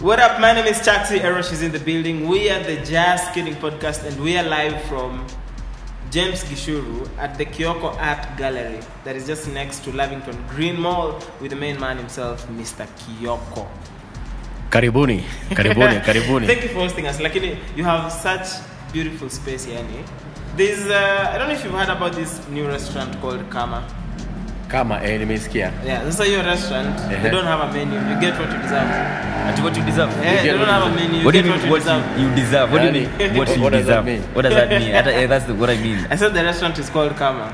What up? My name is Taxi Erosh is in the building. We are the JUS Kidding Podcast and we are live from James Gishuru at the Kioko Art Gallery that is just next to Lavington Green Mall with the main man himself, Mr. Kioko. Karibuni. Thank you for hosting us. Like, you have such beautiful space here. There's, I don't know if you've heard about this new restaurant called Kama. Nimesikia. Yeah, this is your restaurant. They don't have a menu. You get what you deserve. And what you deserve? Yeah, they don't have a menu. What do you mean what you deserve? What do you mean what you deserve? What does that mean? That's what I mean. I said the restaurant is called Kama.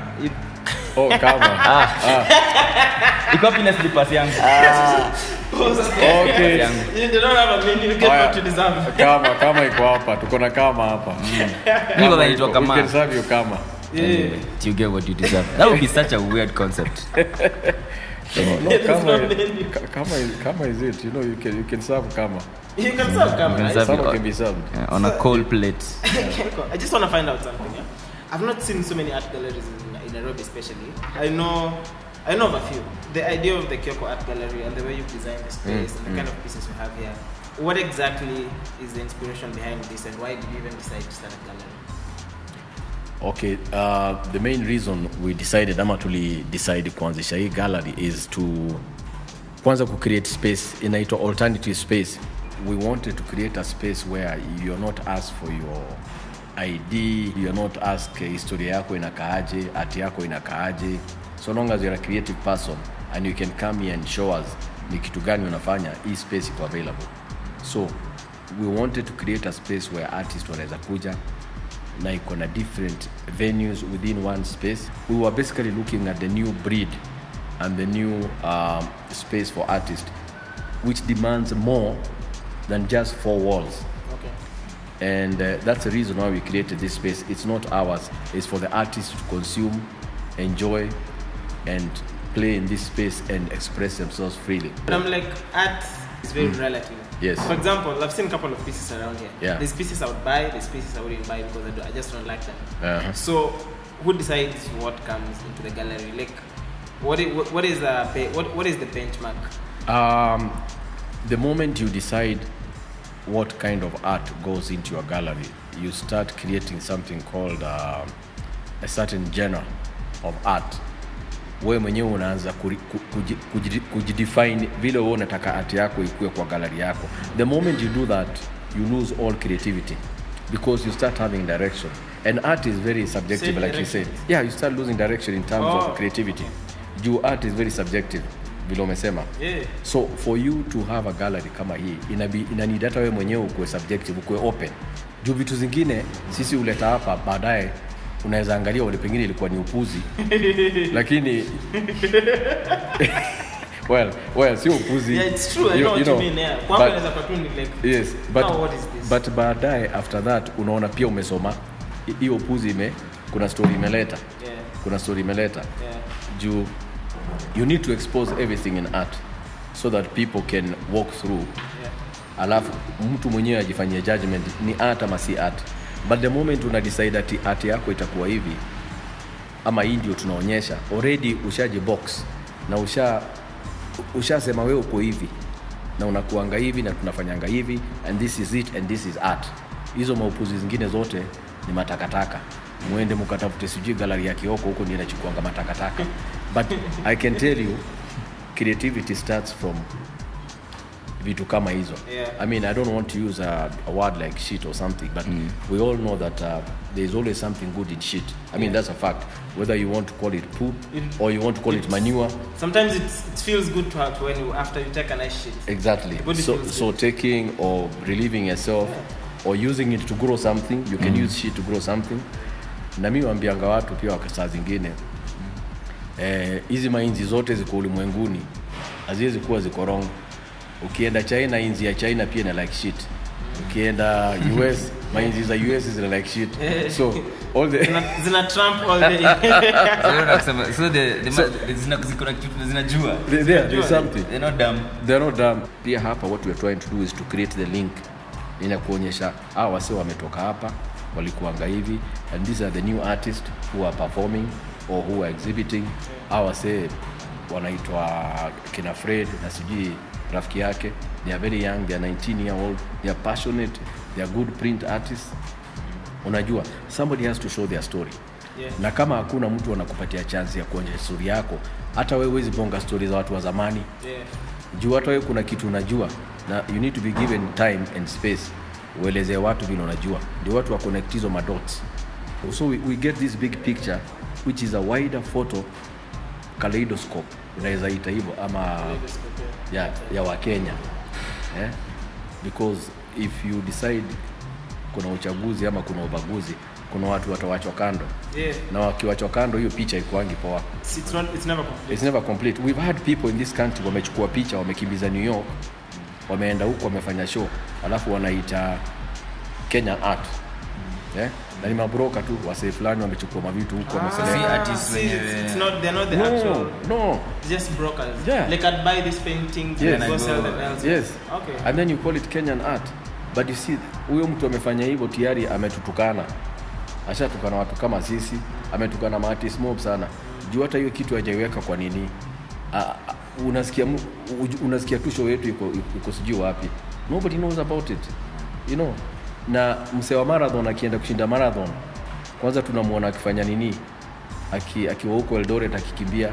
Kama. Iko wapi na slippers yangu? Okay. They don't have a menu. You get what you deserve. Kama iko hapa. Tuko na Kama hapa. Mimi naitwa Kama. You can serve your Kama. Yeah. You get what you deserve. That would be such a weird concept. Kama is it? You can serve Kama. You can serve Kama. Someone can be served on a cold plate. I just want to find out something. Yeah? I've not seen so many art galleries in Nairobi, especially. I know of a few. The idea of the Kioko Art Gallery and the way you've designed the space and the kind of pieces you have here. What exactly is the inspiration behind this, and why did you even decide to start a gallery? Okay, the main reason we decided kuanzisha hii gallery is to kwanza create space inaitwa alternative space. We wanted to create a space where you're not asked for your ID, you're not asked historia yako inakaaje, art yako inakaaje. So long as you're a creative person and you can come here and show us ni kitu gani unafanya, hii space iko available. So we wanted to create a space where artists wanaweza kuja na iko na different venues within one space. We were basically looking at the new breed and the new space for artists, which demands more than just 4 walls. Okay. And that's the reason why we created this space. It's not ours. It's for the artists to consume, enjoy, and play in this space and express themselves freely. But I'm like, art is very relative. Yes. For example, I've seen a couple of pieces around here. Yeah. There's pieces I would buy, there's pieces I wouldn't buy because I just don't like them. Uh-huh. So, who decides what comes into the gallery? Like, what is the benchmark? The moment you decide what kind of art goes into your gallery, you start creating something called a certain genre of art. Wewe mwenyewe unaanza kujidefine vile wewe unataka art yako ikuwe kwa gallery yako. The moment you do that, you lose all creativity because you start having direction. And art is very subjective, like you said. Yeah, you start losing direction in terms of creativity. Art is very subjective, vile umesema. Yeah. So for you to have a gallery kama hii, inanid hata wewe mwenyewe ukuwe subjective, ukuwe open. Juu vitu zingine sisi uleta hapa baadaye unaweza angalia wale pengine ilikuwa ni upuzi. Lakini well sio upuzi. Yeah, it's true. I know what you mean. Yeah. Kwa unaweza cartoon like. Yes, what is this? But baadaye after that unaona pia umesoma hiyo upuzi kuna story imeleta. Yeah. Kuna story imeleta. Yeah. Juu you need to expose everything in art so that people can walk through. Yeah. Alafu mtu mwenyewe ajifanyie judgment ni art ama si art. But the moment una decide ati art yako itakuwa hivi ama hii ndio tunaonyesha, already ushajibox na ushasema wewe uko hivi na unakuanga hivi na tunafanyanga hivi and this is it and this is art. Hizo maupuzi zingine zote ni matakataka. Muende mkatafute sijui gallery ya Kioko huko ndio inachukuanga matakataka. But I can tell you creativity starts from vitu kama hizo. Yeah. I mean, I don't want to use a word like shit or something, but we all know that there's always something good in shit. I mean, that's a fact. Whether you want to call it poop or you want to call it manure. Sometimes it feels good to have when after you take a nice shit. Exactly. So taking or relieving yourself or using it to grow something, you can use shit to grow something. Na mimi waambianga watu pia wakati zingine hizi mainzi zote ziko ulimwenguni haziwezi kuwa ziko wrong. Ukienda China, inzi ya China pia na like shit. Ukienda US, mainzi za US zina like shit. So all the zina Trump all day. So zinajua. There's something. They're not dumb. Pia hapa what we are trying to do is to create the link inakuonyesha wase wametoka hapa walikuanga hivi and these are the new artists who are performing or who are exhibiting. Wase wanaitwa kina Fred na sijui rafiki yake. They are very young, they are 19 year old, they are passionate, they are good print artists. Unajua, somebody has to show their story. Yeah. Na kama hakuna mtu anakupatia chance ya kuonyesha story yako, hata wewe huwezi bonga story za watu wa zamani. Yeah. Juu hata wewe kuna kitu unajua, na you need to be given time and space uelezee watu vile unajua, ndio watu wa connect hizo madots. So we get this big picture which is a wider photo kaleidoscope, unaweza ita hivyo ama ya wa Kenya. Because if you decide kuna uchaguzi ama kuna ubaguzi, kuna watu watawachwa kando. Yeah. Na wakiwachwa kando, hiyo picha ikuangi poa. It's never complete. It's never complete. We've had people in this country wamechukua picha, wamekimbiza New York, wameenda huko wamefanya show, alafu wanaita Kenya art. Na ni mabroka tu wasee fulani wamechukua mavitu huko wamesema artists wenyewe. They're not the actual. No. Just brokers. Yeah. They can buy these paintings and go sell them elsewhere. Yes. Okay. And then you call it Kenyan art. But you see, huyo mtu amefanya hivyo tayari ametutukana. Ashatukana watu kama sisi, ametukana artists mob sana. Juu hata hiyo kitu hajaiweka kwa nini? Unasikia tu show yetu iko sijui wapi. Nobody knows about it. You know. Na msee wa marathon akienda kushinda marathon, kwanza tunamuona akifanya nini? Akiwa huko Eldoret akikimbia.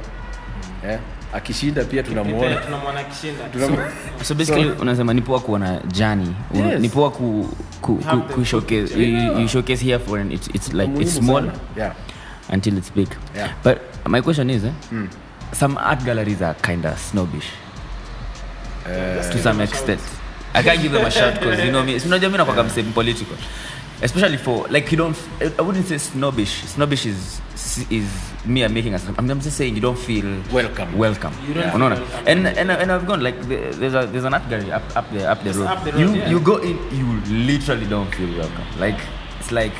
Akishinda pia tunamuona akishinda. So basically unasema ni poa kuona journey. Ni poa ku showcase. You showcase here for and it's like it's small. Yeah. Until it's big. Yeah. But my question is some art galleries are kind of snobbish. To some extent. I can't give them a shout because you know me. It's not just me not I'm saying political. Especially for like I wouldn't say snobbish. Snobbish is me making us. I'm just saying you don't feel welcome. You don't no. And I've gone like there's an art gallery up the road. Up the road. You go in, you literally don't feel welcome. Like it's like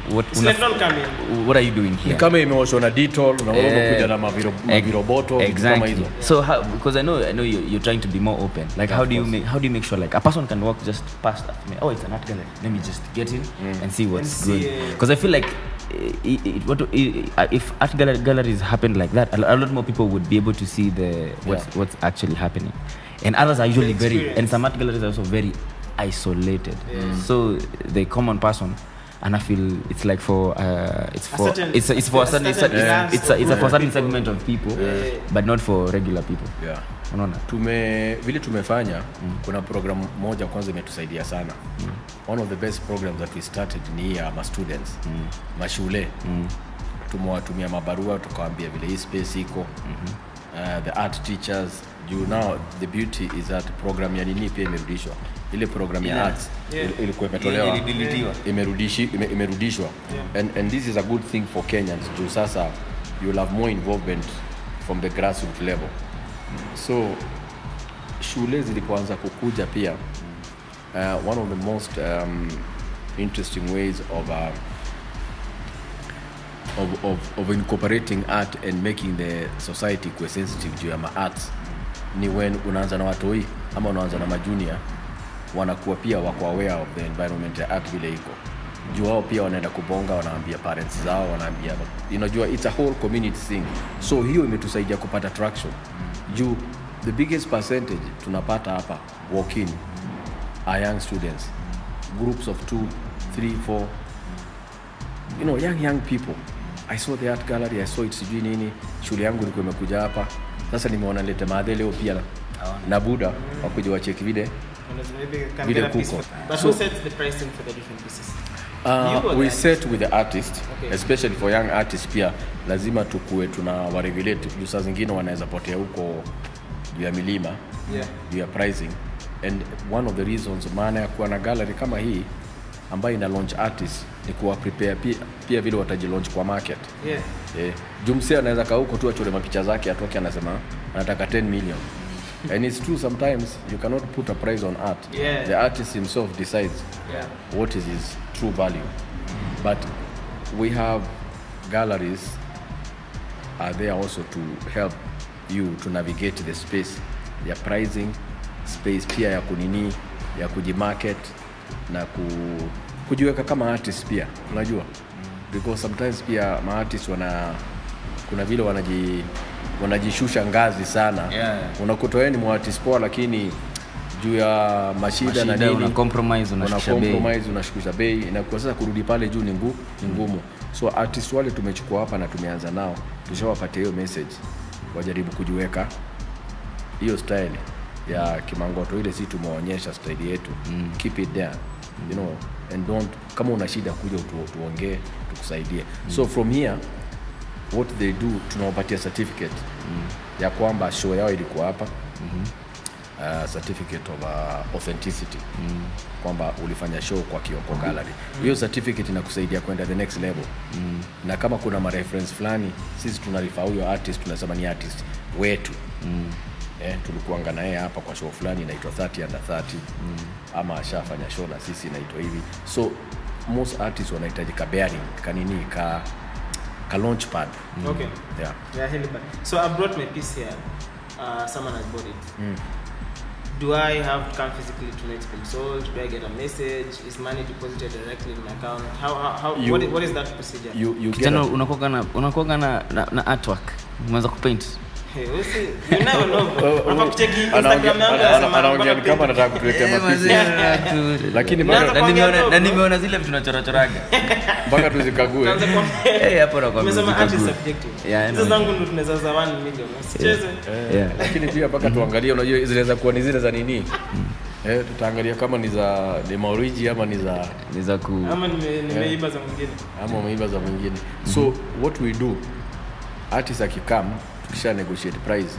what are you doing here? Kama imeoshwa na Dettol na wewe kuja na maviroboto kama hizo. So how, because I know you're trying to be more open. Like how do you make sure like a person can walk just past that? Oh, it's an art gallery. Let me just get in and see what's good. Because I feel like if art galleries happened like that, a lot more people would be able to see what's actually happening. And others are usually and some art galleries are also very isolated. So the common person, and I feel it's like for a certain segment of people, but not for regular people. Yeah. Unaona, vile tumefanya kuna program moja kwanza imetusaidia sana. One of the best programs that we started ni ya ma students, mashule. Tumewatumia mabarua tukawaambia vile hii space iko. The art teachers, you know, the beauty is that program ya nini pia imerudishwa. Ile program ya arts ilikuwa imetolewa, imerudishwa. And this is a good thing for Kenyans. Juu sasa you'll have more involvement from the grassroots level. So shule zilipoanza kukuja pia, one of the most interesting ways of incorporating art and making the society quite sensitive to your arts ni when unaanza na watoi ama unaanza na majunior, wanakuwa pia wako aware of the environment ya art vile iko. Juu wao pia wanaenda kubonga, wanaambia parents zao, wanaambia, unajua it's a whole community thing. So hiyo imetusaidia kupata traction. Juu the biggest percentage tunapata hapa walk-in are young students, groups of 2, 3, 4, you know, young people. I saw the art gallery, I saw it sijui nini, shule yangu ilikuwa imekuja hapa. Sasa nimeona lete maadhe leo pia na Buddha wakuja wacheki vile kuko. But who sets the pricing for the different pieces? We set with the artist, especially for young artists pia lazima tukue tuna regulate. Juu saa zingine wanaweza potea huko juu ya milima, juu ya pricing. And one of the reasons maana ya kuwa na gallery kama hii ambayo ina launch artists ni kuwa prepare pia vile watajilaunch kwa market. Jumse anaweza kaa huko tu achore mapicha zake atoke anasema anataka 10 million. And it's true, sometimes you cannot put a price on art. The artist himself decides what is his true value. But we have galleries are there also to help you to navigate the space, their pricing, space pia ya kunini, ya kujimarket na kujiweka kama artist pia, unajua. Because sometimes pia ma artists kuna vile wanajishusha ngazi sana. Unakuta wewe ni artist poa lakini juu ya mashida na nini una compromise, unashukisha bei, inakuwa sasa kurudi pale juu ni ngumu. So artist wale tumechukua hapa na tumeanza nao, tushawapatia hiyo message wajaribu kujiweka hiyo style ya Kimangoto ile, si tumeonyesha style yetu. Keep it there, you know, and don't, kama una shida kuja tuongee tukusaidie. So from here what they do, tunawapatia certificate ya kwamba show yao ilikuwa hapa. Certificate of authenticity, kwamba ulifanya show kwa Kioko Gallery. Hiyo certificate inakusaidia kwenda the next level. Na kama kuna ma reference fulani, sisi tunarifa huyo artist, tunasema ni artist wetu. Tulikuanga naye hapa kwa show fulani inaitwa 30 under 30, ama ashafanya show na sisi inaitwa hivi. So most artists wanahitaji ka bearing, kanini ka launch pad. Okay. Yeah, hell bad. So I brought my piece here. Someone has bought it. Do I have to come physically to know it's been sold? Do I get a message? Is money deposited directly in my account? What is that procedure? You kijana unakuwa na artwork, umeanza kupaint. Hey, we'll see. You never know. Unapokucheki Instagram yangu anaongea kama anataka kutuletea mapisi. Lakini na nimeona zile vitu tunachora-choraga. Mpaka tuzikague. Hapo na kwa nimesema artist subjective. Hizo zangu ndo tunaweza za 1 million. Usicheze. Lakini pia mpaka tuangalie, unajua zinaweza kuwa ni zile za nini? Tutaangalia kama ni za Mauriji ama ni za ku ama nimeiba za mwingine. Ama umeiba za mwingine. So what we do, artist akikam kisha negotiate price,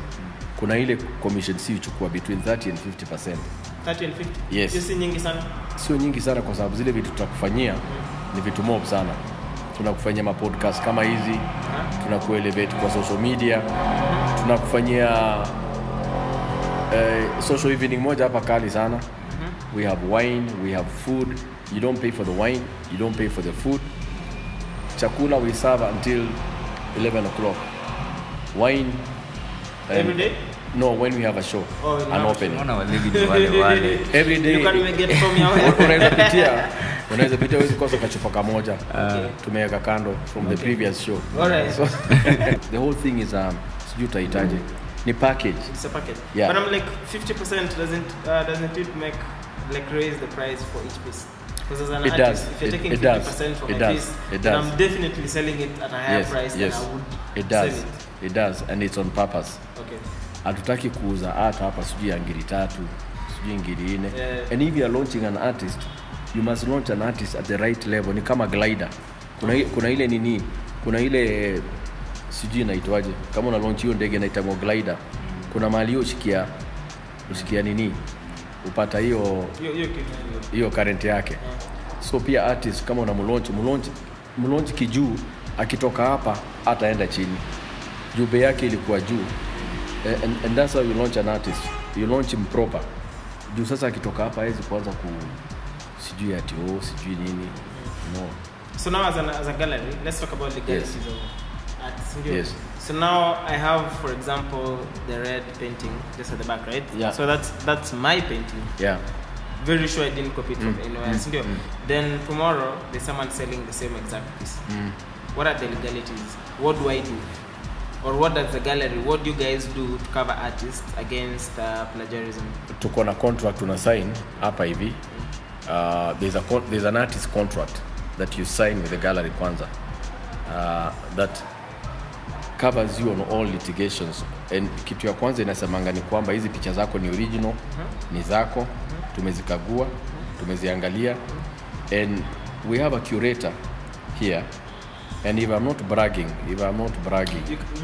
kuna ile commission si uchukua between 30 and 50%. 30 and 50? Yes. Hiyo si nyingi sana? Sio nyingi sana, kwa sababu zile vitu tutakufanyia ni vitu mob sana. Tunakufanyia ma podcast kama hizi, tunakuelevate kwa social media, tunakufanyia social evening moja hapa kali sana. We have wine, we have food. You don't pay for the wine, you don't pay for the food. Chakula we serve until 11 o'clock. Wine every day? No, when we have a show, an opening. Every day. You can't even get from your unaweza pitia hizo kosa kachupa kamoja. Tumeweka kando from the previous show. Alright. So the whole thing is sijui utahitaji ni package. It's a package. Yeah. But I'm like 50% doesn't it make like raise the price for each piece? Because as an it artist, does. if you're taking it 50% does. from It a does. piece, It then does. I'm definitely selling it at a higher price than I would it does. sell it. It does, and it's on purpose. Okay. Hatutaki kuuza art hapa sijui ngiri 3, sijui ngiri 4. And if you are launching an artist, you must launch an artist at the right level. Ni kama glider. Kuna ile nini? Kuna ile sijui inaitwaje? Kama una launch hiyo ndege inaitwa glider. Kuna mahali usikia nini? Upata hiyo current yake. So pia artist kama una mlaunch kijuu, akitoka hapa ataenda chini. Jube yake ilikuwa juu. And that's how you launch an artist. You launch him proper. Juu sasa akitoka hapa hizi kwanza sijui ati sijui nini. No. So now as a gallery, let's talk about legalities of art. Yes. So now I have, for example, the red painting just at the back, right? Yeah. So that's my painting. Yeah. Very sure I didn't copy it from anywhere else. Then tomorrow there's someone selling the same exact piece. What are the legalities? What do I do? Or what does the gallery, what do you guys do to cover artists against plagiarism? Tuko na contract una sign hapa hivi. There's an artist contract that you sign with the gallery kwanza. That covers you on all litigations. And kitu ya kwanza inasemanga ni kwamba hizi picha zako ni original, ni zako, tumezikagua, tumeziangalia, and we have a curator here. And if I'm not bragging, you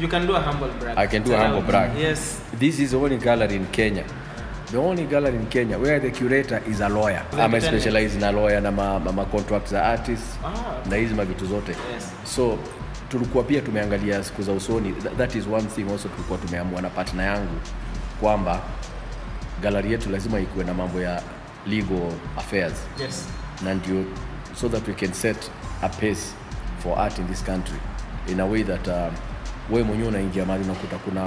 can do a humble brag. I can do a humble brag. Yes. This is the only gallery in Kenya. The only gallery in Kenya where the curator is a lawyer. I'm specialized in a lawyer na ma contracts za artists. Na hizi mavitu zote. Yes. So tulikuwa pia tumeangalia siku za usoni. That is one thing also tulikuwa tumeamua na partner yangu kwamba gallery yetu lazima ikuwe na mambo ya legal affairs. Yes. Na ndio so that we can set a pace for art in this country in a way that wewe mwenyewe unaingia mahali unakuta kuna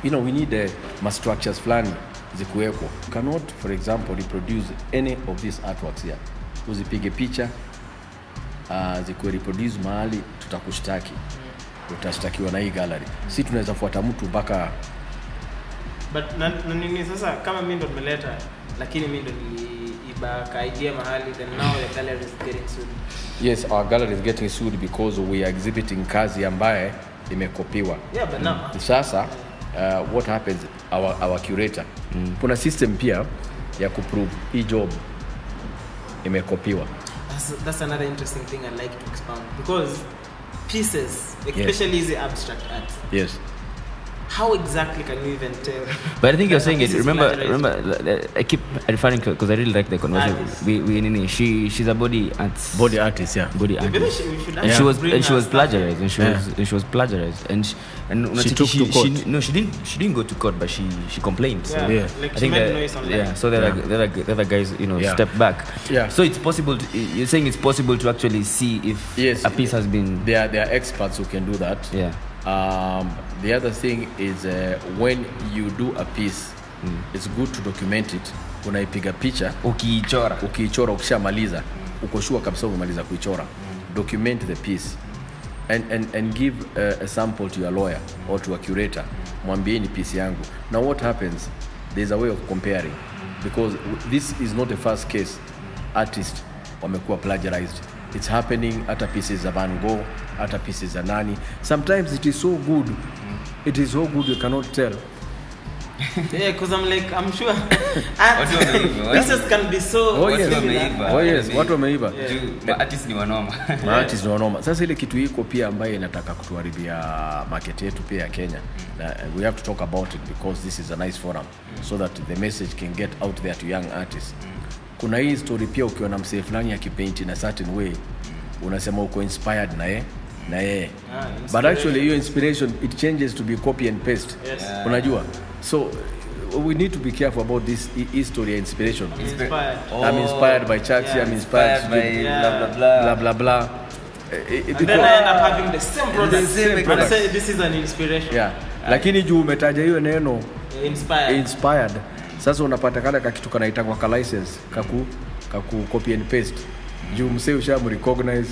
we need ma structures fulani zikuweko. Cannot for example reproduce any of these artworks here. Uzipige picha zikuwe reproduce mahali tutakushtaki. utashtakiwa na hii gallery. Si tunaweza fuata mtu mpaka but nini sasa kama mimi ndo nimeleta lakini mimi ndo niliiba idea mahali then now the gallery is getting sued. Yes, our gallery is getting sued because we are exhibiting kazi ambaye imekopiwa. Yeah, but now Sasa what happens our curator kuna system pia ya kuprove hii job imekopiwa. That's another interesting thing I'd like to expound because pieces, especially the abstract art. Yes. How exactly can you even tell? But I think you're saying it. Remember, I keep referring to because I really like the conversation. She's a body artist. Body artist, yeah. Body Maybe artist. we should And she was plagiarized. And she was plagiarized. And she took to court. No, she didn't go to court, but she complained. So yeah. Like I she think made noise online. Yeah. So the other guys, step back. Yeah. So it's possible. You're saying it's possible to actually see if a piece has been. There are experts who can do that. Yeah. The other thing is when you do a piece, it's good to document it. Unaipiga picha, ukiichora ukishamaliza, uko sure kabisa umemaliza kuichora. Document the piece and give a sample to your lawyer or to a curator. Mwambie ni piece yangu. Now what happens? There's a way of comparing because this is not the first case artist wamekuwa plagiarized. It's happening at pieces za Van Gogh, at pieces za nani. Sometimes it is so good. It is so good you cannot tell. Yeah, because I'm sure pieces can be so yes, watu wameiba. Artists ni wanoma. Artists ni wanoma. Sasa ile kitu iko pia ambaye inataka kutuharibia market yetu pia ya Kenya. We have to talk about it because this is a nice forum so that the message can get out there to young artists. Kuna hii story pia ukiona msee fulani akipaint in a certain way unasema uko inspired na yeye. But actually your inspiration it changes to be copy and paste. Yes. Unajua? So we need to be careful about this history and inspiration. Inspired. I'm inspired by Chachi, I'm inspired by blah blah blah. And then I end up having the same product. And I say this is an inspiration. Yeah. Lakini juu umetaja hiyo neno inspired. Sasa unapata kale kitu kanaitwa ka license kaku copy and paste. Juu msee ushamrecognize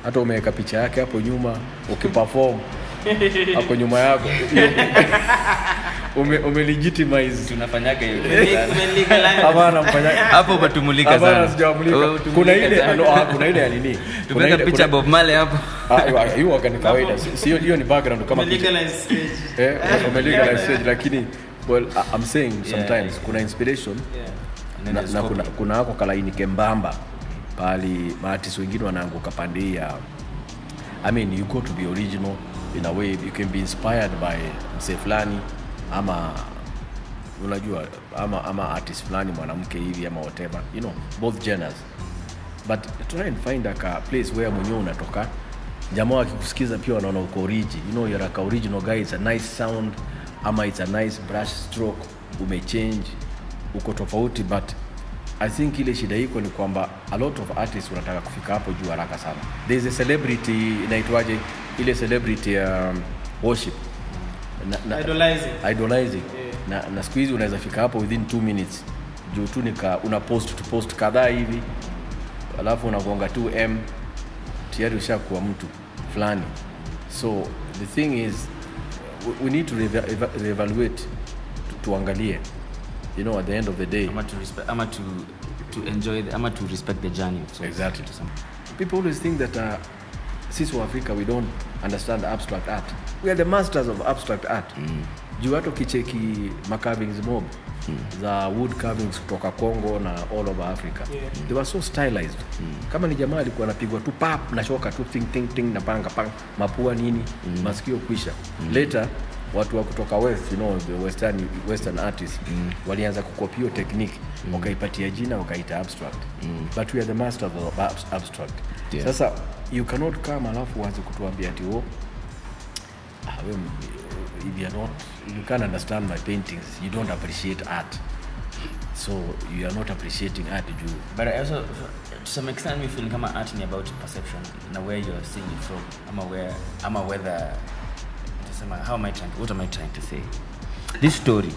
hata umeweka picha yake hapo nyuma ukiperform hapo nyuma yako umelegitimize tunafanyaga hiyo hapana mfanyaga hapo batumulika sana hapana sijamulika kuna ile ya nini tumeweka picha Bob Marley hapo hiyo wakani kawaida sio hiyo ni background kama legalize stage legalize stage lakini well I'm saying sometimes kuna inspiration na kuna hako kalaini kembamba pali artists wengine wanaanguka pande ya I mean you go to be original in a way you can be inspired by msee fulani ama unajua ama artist fulani mwanamke hivi ama whatever both genders but try and find a place where mwenyewe unatoka jamaa akikusikiza pia wanaona uko original you're like a original guy it's a nice sound ama it's a nice brush stroke umechange uko tofauti but I think ile shida iko ni kwamba a lot of artists wanataka kufika hapo juu haraka sana. There is a celebrity inaitwaje ile celebrity worship idolizing na siku hizi unaweza fika hapo within 2 minutes juu tu una post kadhaa hivi alafu unagonga 2M tayari ushakuwa mtu fulani. So the thing is we need to reevaluate tuangalie at the end of the day to enjoy to respect the journey so exactly people always think that since we're Africa we don't understand abstract art. We are the masters of abstract art. Juu hata kicheki carvings mob the wood carvings kutoka Congo na all over Africa they were so stylized kama ni jamaa alikuwa anapigwa tu pap na shoka tu ting na panga mapua nini masikio kwisha later watu wa kutoka west the western artists walianza kukopia technique wakaipatia jina wakaita abstract but we are the masters of abstract. Sasa you cannot come alafu uanze kutuambia ati if you can't understand my paintings you don't appreciate art so you are not appreciating art but I also to some extent we feel kama art ni about perception and where you're seeing it from ama whether what am I trying to say? This story,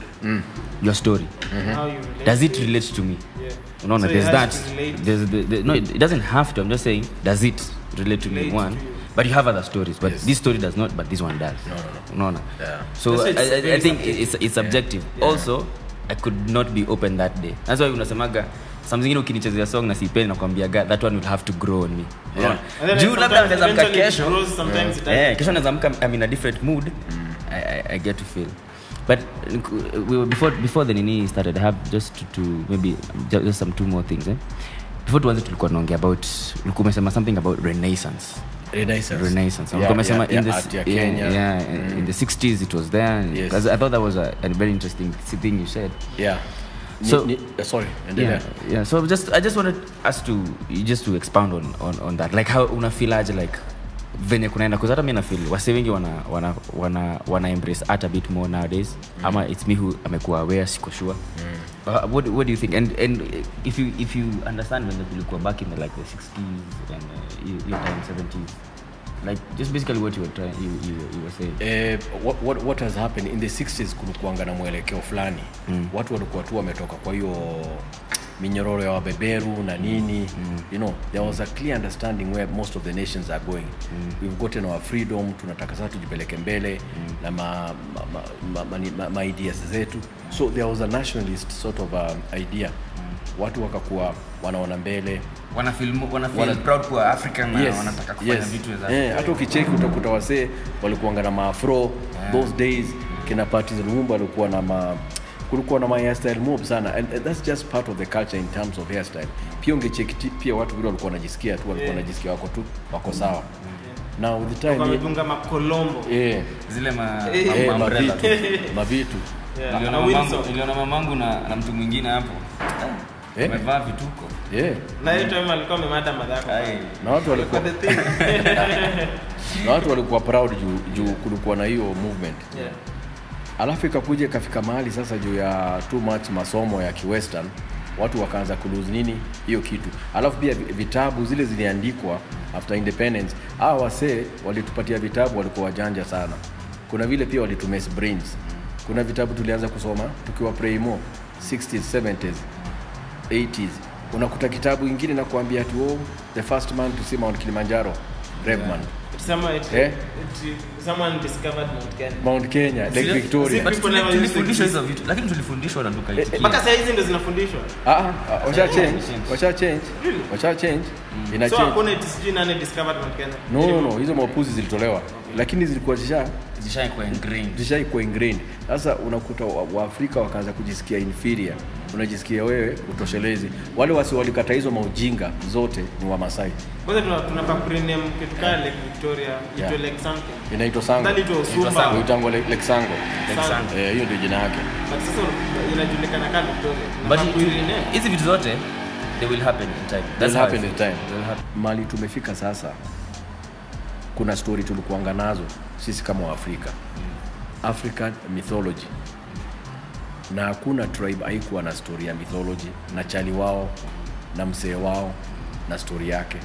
your story, how you relate does it relate to me? So there's that. No, it doesn't have to. I'm just saying, does it relate to me? One, But you have other stories, but Yes. this story does not, but this one does. No. Yeah. So That's why it's I think subjective. it's subjective. Yeah. Also, I could not be open that day. That's why unasemaga something ukinichezea song na sipendi nakwambiaga that one will have to grow on me. Yeah. And then Juu labda naweza amka kesho. Sometimes it doesn't. Kesho naweza amka I'm in a different mood. I get to feel. But we were before the nini started, I have just to maybe just some 2 more things. Before tuanze tulikuwa tunaongea about ulikuwa umesema something about Renaissance. Yeah, Umesema in art ya Kenya. In the 60s it was there. Yes. Because I thought that was a very interesting thing you said. Yeah. So sorry. So I just wanted us to expound on that, like how una feel aje like venye kunaenda, because hata mimi na feel wase wengi wana embrace art a bit more nowadays. Ama it's me who amekuwa aware, siko sure. What do you think? And if you understand when kulikuwa back in the 60s and your time 70s, like just basically what you were saying. What has happened in the 60s, kulikuanga na mwelekeo fulani. Watu walikuwa tu wametoka kwa hiyo minyororo ya wabeberu na nini. You know, there was a clear understanding where most of the nations are going. We've gotten our freedom, tunataka sasa tujipeleke mbele na ma ideas zetu. So there was a nationalist sort of idea. Watu wakakuwa wanaona mbele, wana feel proud kwa African na wanataka kufanya vitu za hata ukicheki utakuta wasee walikuanga na maafro those days. Kina Patrice Lumumba walikuwa na kulikuwa na hairstyle mob sana, and that's just part of the culture in terms of hairstyle. Pia ungecheki pia watu vile walikuwa wanajisikia tu, walikuwa wanajisikia wako sawa. Now with the time wamedunga makolombo zile mavitu. Niliona mamangu na mtu mwingine hapo amevaa vituko. Na hiyo time alikuwa amemada madhako. Na watu walikuwa proud juu kulikuwa na hiyo movement. Alafu ikakuja kafika mahali sasa juu ya too much masomo ya kiwestern, watu wakaanza kulose nini hiyo kitu. Alafu pia vitabu zile ziliandikwa after independence, wasee walitupatia vitabu walikuwa wajanja sana. Kuna vile pia walitumess brains. Kuna vitabu tulianza kusoma tukiwa primo 60s 70s 80s. Unakuta kitabu kingine na kuambia tu the first man to see Mount Kilimanjaro, Bregman. Someone discovered Mount Kenya, Lake Victoria. Tulifundishwa hizo vitu, lakini tulifundishwa na duka hizi. Mpaka sasa hizi ndio zinafundishwa. Washa change. Ina So change. hakuna sijui nani discovered Mount Kenya. No, hizo mapuzi zilitolewa. Lakini zilikuwa zishaikuwa ingrained. Sasa unakuta Waafrika wakaanza kujisikia inferior. Unajisikia wewe utoshelezi. Wale wasi walikata hizo maujinga zote ni wa Masai. Kwanza tunafaa kurename kitu kama Lake Victoria, ito Lake something. Inaitwa Sango. Ndani ito Sumba. Uitangwa Lake Sango. Hiyo ndio jina yake. But sasa inajulikana kama Victoria. But hizi vitu zote they will happen in time. They'll happen in time. Mali tumefika sasa. Kuna story tulikuanga nazo sisi kama Waafrika. African mythology. Na hakuna tribe haikuwa na story ya mythology, na chali wao na msee wao na story yake.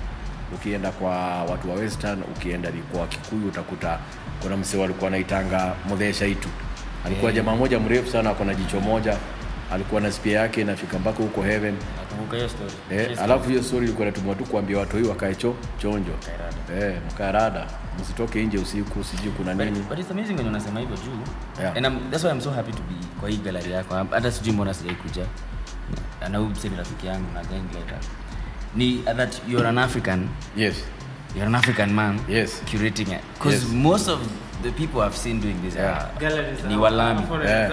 Ukienda kwa watu wa western, ukienda kwa Kikuyu utakuta kuna msee walikuwa anaitanga Muthesha itu. Alikuwa jamaa moja mrefu sana, akona jicho moja, alikuwa na spear yake inafika mpaka huko heaven. Nakumbuka hiyo story. Alafu hiyo story ilikuwa inatumwa tu kuambia watu hiyo wakae chonjo. Mkarada. Msitoke nje usiku, sijui kuna nini. But it's amazing when unasema hivyo juu. And that's why I'm so happy to be kwa hii gallery yako. Hata sijui mbona sijaikuja. Na huyu msemi rafiki yangu na gang later. Ni that you're an African. Yes. You're an African man. Yes. Curating it. Because most of the people I've seen doing this ni Walami.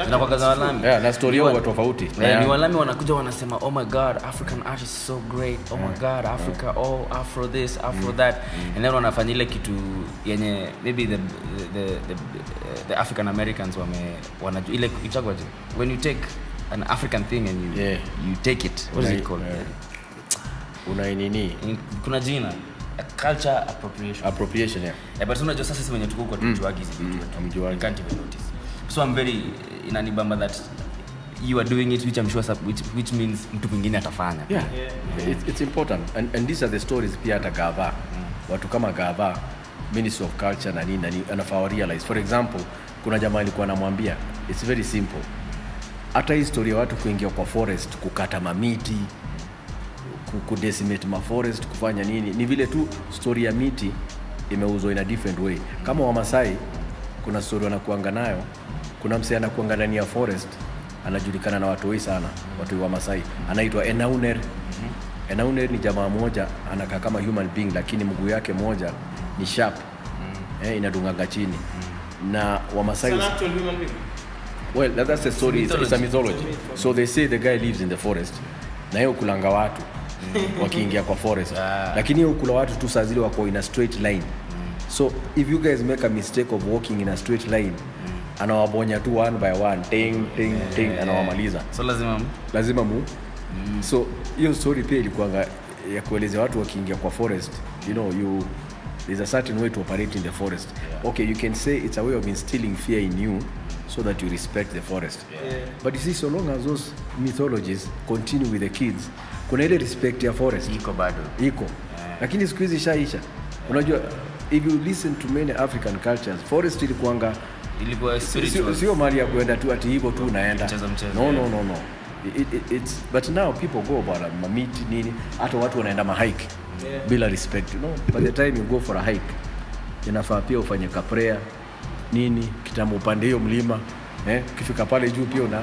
Na kwa kaza Walami. Na story yao tofauti. Ni Walami wanakuja wanasema, "Oh my god, African art is so great. Oh my god, Africa, Afro this, Afro that." And then wanafanya ile kitu yenye maybe the African Americans wanajua ile kichagwa when you take an African thing and you take it. What is it called? Kuna jina culture appropriation. But unajua sasa sisi wenye tuko huko tujuagi hizi vitu. You can't even notice. So I'm very inanibamba that you are doing it, which I'm sure which means mtu mwingine atafanya. It's important, and these are the stories pia hata Gava. Watu kama Gava, Ministry of Culture na nini anafaa realize. For example, kuna jamaa alikuwa anamwambia it's very simple. Hata historia watu kuingia kwa forest kukata mamiti, kudecimate ma forest, kufanya nini, ni vile tu story ya miti imeuzwa in a different way. Kama Wamasai kuna story wanakuanga nayo, kuna msee anakuanga ndani ya forest, anajulikana na watu wengi sana, watu wa Masai, anaitwa Enauner. Enauner ni jamaa moja anakaa kama human being, lakini mguu yake moja ni sharp, inadunganga chini. Na Wamasai, it's an actual human being. well, that's a story, it's a mythology. So they say the guy lives in the forest, na yeye kulanga watu wakiingia kwa forest, lakini yeye kula watu tu saa zile wako in a straight line. So if you guys make a mistake of walking in a straight line, anawabonya tu one by one, ting, anawamaliza. So lazima mu. So hiyo story pia ilikuwa ya kueleza watu wakiingia kwa forest, you know, there's a certain way to operate in the forest. Okay, you can say it's a way of instilling fear in you so that you respect the forest. But you see, so long as those mythologies continue with the kids, kuna ile respect ya forest iko bado iko. Lakini siku hizi shaisha. Unajua, if you listen to many African cultures, forest ilikuwa spiritual, sio mali ya kuenda tu ati hivyo tu unaenda. No. It's but now people go bwana mamiti nini, hata watu wanaenda mahike bila respect, you know. By the time you go for a hike, inafaa pia ufanye prayer nini kitambo upande hiyo mlima, kifika pale juu pia una,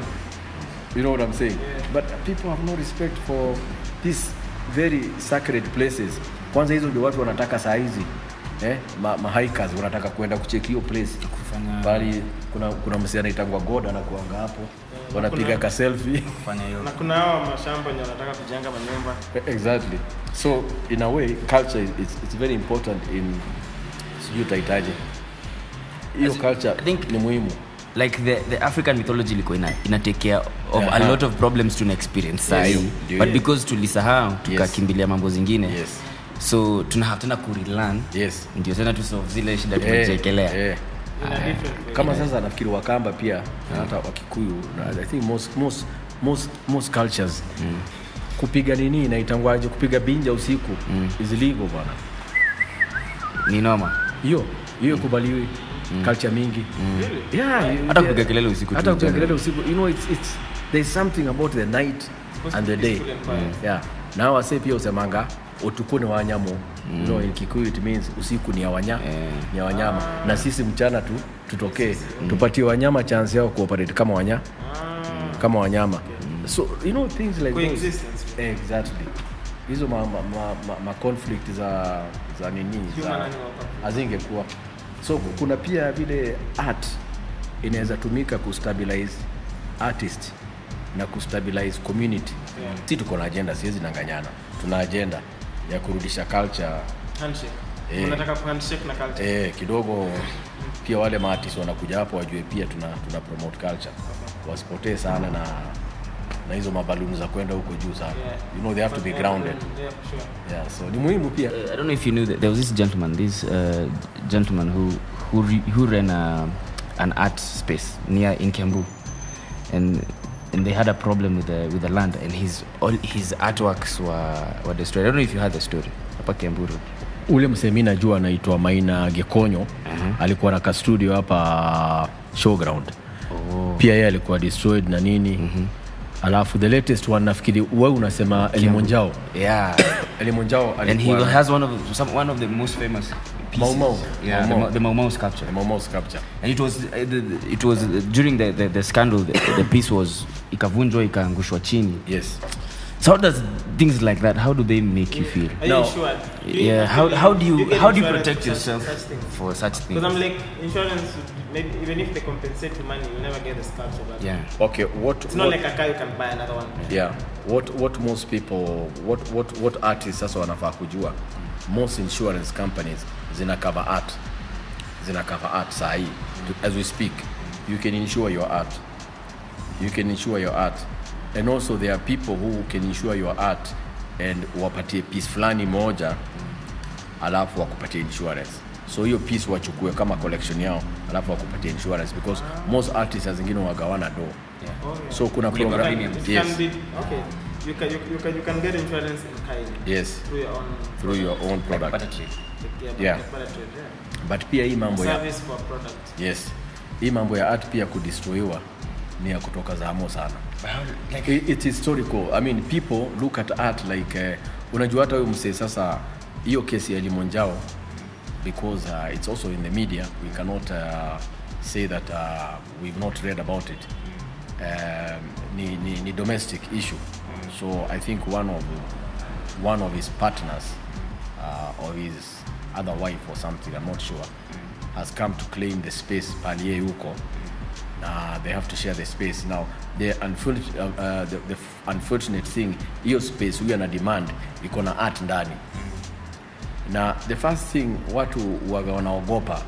you know what I'm saying. But people have no respect for these very sacred places. Kwanza hizo ndio watu wanataka saa hizi, hikers wanataka kwenda kucheck hiyo place kufanya, bali kuna msee anaitangwa God anakuanga hapo, wanapiga ka selfie kufanya hiyo, na kuna hao mashamba wenye wanataka kujenga manyumba. Exactly. So in a way culture it's very important in sijui hiyo culture. I think ni muhimu, like the African mythology liko ina take care of a lot of problems to experience sai, but because tulisahau tukakimbilia mambo zingine, so tunahave tena kurelearn, ndio tena tu solve zile shida tumechekelea. Kama sasa nafikiri Wakamba pia na hata Wakikuyu, I think most cultures kupiga nini inaitangwaje, kupiga binja usiku is illegal bwana. Ni noma hiyo kubaliwi. Culture mingi hata kupiga kelele usiku, you know, it's there's something about the night and the day. Now I say pia usemanga utukune wanyamo, you know, in Kikuyu it means usiku ni ya wanyama, na sisi mchana tutokee tupatie wanyama chance yao cooperate kama wanyama. So you know things like those. Exactly. Hizo ma conflict za nini za azingekuwa. So kuna pia vile art inaweza tumika kustabilize artist na kustabilize community. Si tuko na agenda, siwezi nanganyana. Tuna agenda ya kurudisha culture handshake. Unataka ku handshake na culture. Kidogo pia wale artists wanakuja hapo wajue pia tuna promote culture. Wasipotee sana na hizo mabaluni za kwenda huko juu sana. You know, they have to be grounded. So ni muhimu pia. I don't know if you knew that there was this gentleman who ran an art space near in Kiambu, and they had a problem with the land, and all his artworks were destroyed. I don't know if you heard the story. Hapa Kiambu. Ule msemi najua anaitwa Maina Gekonyo, alikuwa na ka studio hapa showground. Pia yeye alikuwa destroyed na nini. Alafu the latest one nafikiri wewe unasema Elimonjao. Elimonjao and he has one of the most famous pieces. Mau. The Mau sculpture. The Mau sculpture. And it was during the scandal, the piece was ikavunjwa ikaangushwa chini. Yes. So how does things like that, how do they make you feel? Are you sure? How do you protect yourself for such things? Because I'm like, insurance, maybe even if they compensate you money, you'll never get the sculpture back. Okay, it's not like a car you can buy another one. What most people, what artists sasa wanafaa kujua, most insurance companies zina cover art sahi. As we speak, you can insure your art. And also there are people who can insure your art and wapatie piece fulani moja alafu wakupatie insurance. So hiyo piece wachukue kama collection yao alafu wakupatie insurance, because most artists zingine wagawana do. So kuna program. Yes. Okay. You can get insurance in kind. Yes. Through your own product. But pia hii mambo ya service for product. Yes. Hii mambo ya art pia kudestroyiwa ni ya kutoka zamo sana. It is historical. I mean, people look at art like unajua hata huyo msee sasa hiyo kesi ya Limonjao because it's also in the media. We cannot say that we've not read about it. Ni domestic issue. So I think one of his partners or his other wife or something, I'm not sure, has come to claim the space palie huko. They have to share the space now. The unfortunate thing, hiyo space huyo ana demand iko na art ndani. Na the first thing watu wanaogopa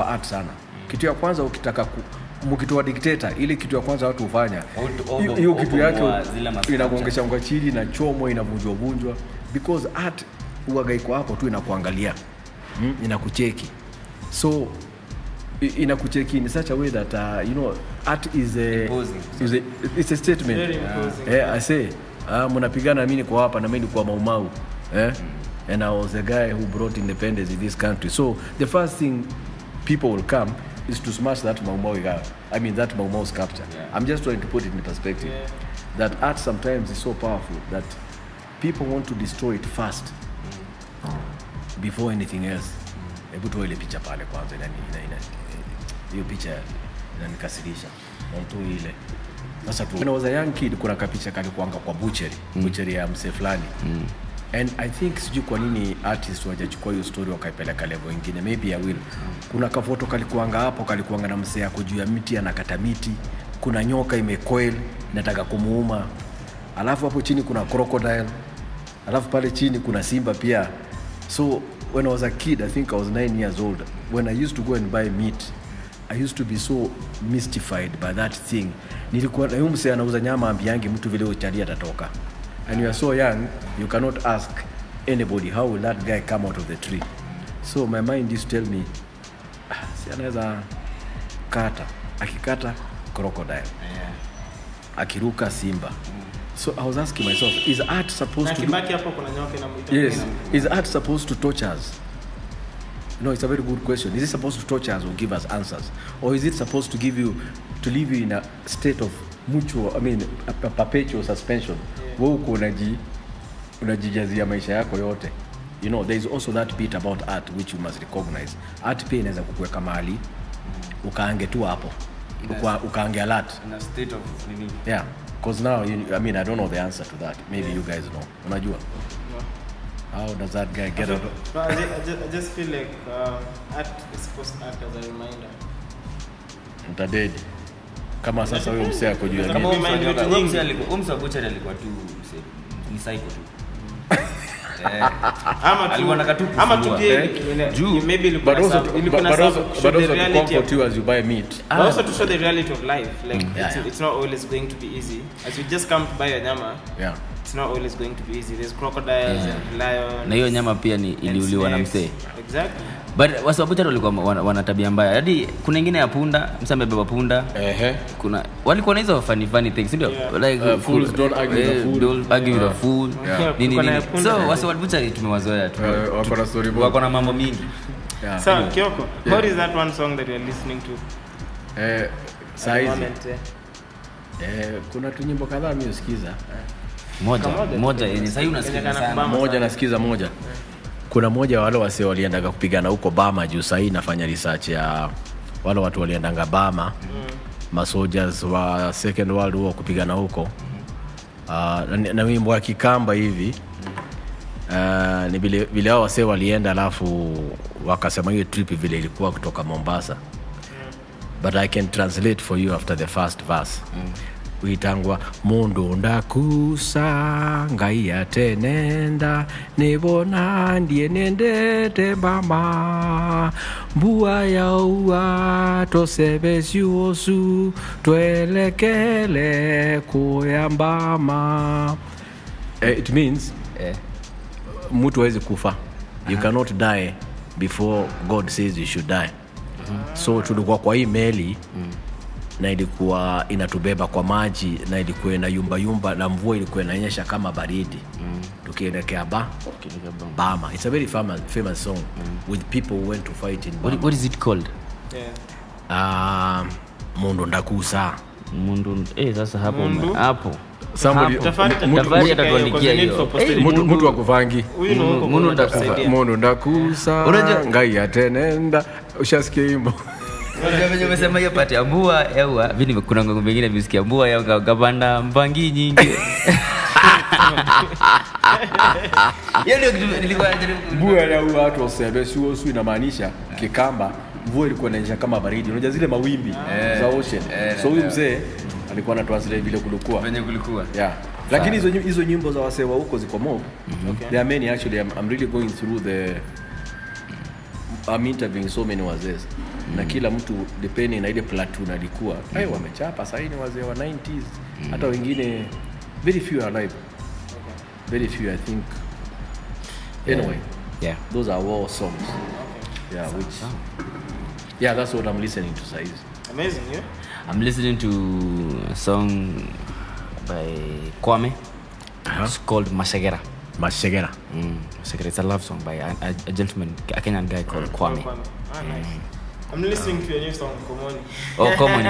art sana. Kitu ya kwanza ukitaka mkitoa dictator, ile kitu ya kwanza watu hufanya hiyo kitu yake inakuongesha chini na chomo inavunjwa because art huaga iko hapo tu inakuangalia, inakucheki. So inakucheki in such a way that art is it's a statement. I say mnapigana mimi niko hapa na mimi niko maumau and I was the guy who brought independence in this country. So the first thing people will come is to smash that maumau that maumau sculpture. I'm just trying to put it in perspective that art sometimes is so powerful that people want to destroy it fast before anything else. Hebu toa ile picha pale kwanza, hiyo picha inanikasirisha mtu ile. Sasa tu when I was a young kid kuna kapicha kalikuanga kwa butchery ya mse fulani. And I think sijui kwa nini artists wajachukua hiyo story wakaipeleka level nyingine. Maybe I will. Kuna kafoto kalikuanga hapo, kalikuanga na mse yako juu ya miti anakata miti. Kuna nyoka imecoil nataka kumuuma. Alafu hapo chini kuna crocodile. Alafu pale chini kuna simba pia. So when I was a kid, I think I was 9 years old, when I used to go and buy meat, I used to be so mystified by that thing. Nilikuwa na mse anauza nyama ambiangi mtu vile uchali atatoka. And you are so young, you cannot ask anybody how will that guy come out of the tree. So my mind used to tell me, si anaweza akikata crocodile, akiruka simba. So I was asking myself, is art supposed to Is art supposed to torture us? No, it's a very good question. Is it supposed to torture us or give us answers? Or is it supposed to leave you in a state of a perpetual suspension? Wewe uko unajijazia maisha yako yote. There is also that bit about art which you must recognize. Art pia inaweza kukuweka mahali ukaange tu hapo. Ukaange alert in a state of living. Yeah. Because now, I don't know the answer to that. Maybe you guys know. Unajua? How does that guy get out of... No, I just feel like art is supposed to act as a reminder. Mtadedi. Kama sasa huyo msee ako juu. Kama umsa butcher alikuwa tu ni psycho tu. Ama tu maybe but also to comfort you as you buy meat. But also to show the reality of life. Like it's not always going to be easy. As you just come to buy a nyama, it's not always going to be easy. There's crocodiles and lions. Na hiyo nyama pia ni iliuliwa na msee. Exactly. But wasabucha walikuwa wana tabia mbaya. Hadi kuna nyingine ya punda, msa amebeba punda. Kuna walikuwa na hizo funny things, ndio? Like fools don't argue with the fool. Don't argue with the fool. Nini. So wasabucha tumewazoea tu. Wako na mambo mingi. So Kioko, what is that one song that you're listening to? Saizi. Kuna tunyimbo kadhaa mimi usikiza. Moja yenye sasa unasikiza sana. Moja nasikiza moja. Kuna moja wale wase waliendaga kupigana huko Bama juu sasa nafanya research ya wale watu waliendanga Bama. Soldiers wa Second World War kupigana huko. Na wimbo wa Kikamba hivi. Ni vile hao wase walienda alafu wakasema hiyo trip vile ilikuwa kutoka Mombasa. But I can translate for you after the first verse. Uitangwa mundu ndakusanga yatenenda nibona ndiye nendete mama mbua ya uwa tosebesiuosu tuelekele kuyambama. It means mtu hawezi kufa. You cannot die before God says you should die. So tulikuwa kwa hii meli na ilikuwa inatubeba kwa maji na ilikuwa na yumba na mvua ilikuwa inanyesha kama baridi. Tukielekea Bama. It's a very famous song with people who went to fight in Bama. What is it called? Mundu ndakusa. Mundu sasa hapo somebody atatuandikia hiyo mtu akuvangi Mungu ndakusa ngai atenenda ushasikia himbo. Unajua umesema hiyo pati ambua yawa vini kuna ngombe nyingine misikia ambua ya gavana mpangi nyingi. Yale nilikuwa mbua ya watu wasebe sio inamaanisha kikamba mvua ilikuwa inaonyesha kama baridi. Unajua zile mawimbi za ocean. So huyu mzee alikuwa anatranslate vile kulikuwa. Yeah. Lakini hizo nyimbo za wasewa huko ziko mob. There are many actually. I'm really going through I'm interviewing so many wazee. Na kila mtu depending na ile platoon alikuwa. Wamechapa sasa ni wazee wa 90s. Hata wengine very few are alive. Very few I think. Anyway. Yeah. Those are war songs. Yeah, yeah, that's what I'm listening to size. Amazing, yeah. I'm listening to a song by Kwame. It's called Mashegera. Mashegera. It's a love song by a gentleman, a Kenyan guy called Kwame. Nice. I'm listening to a new song, Komoni. Oh, Komoni.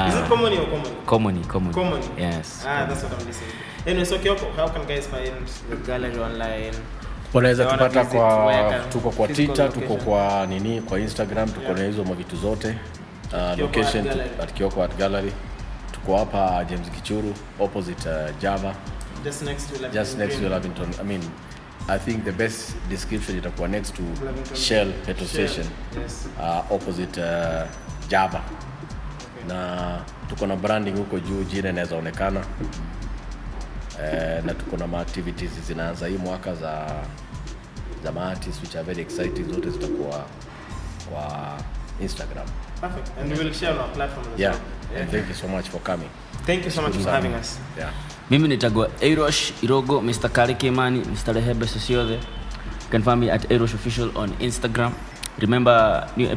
Is it Komoni or Komoni? Komoni. Yes. That's what I'm listening to. Anyway, so Kioko, how can guys find the gallery online? Unaweza tupata tuko kwa Twitter, tuko kwa kwa Instagram, tuko na hizo vitu zote. Location at Kioko at Gallery. Tuko hapa James Kichuru opposite Java. Just next to Lavington. I mean, I think the best description itakuwa next to Shell petrol station. Yes. Opposite Java. Okay. Na tuko na branding huko juu, jina inaweza onekana. Na tuko na activities zinaanza hii mwaka za artists which are very exciting, zote zitakuwa kwa Instagram. Perfect. And we will share on our platform as well. Yeah. And thank you so much for coming. Thank you so much for having us. Yeah. Mimi nitagwa Erosh Irogo, Mr. Kari Kimani, Mr. Rehebe Sosiode. You can find me at Erosh Official on Instagram. Remember new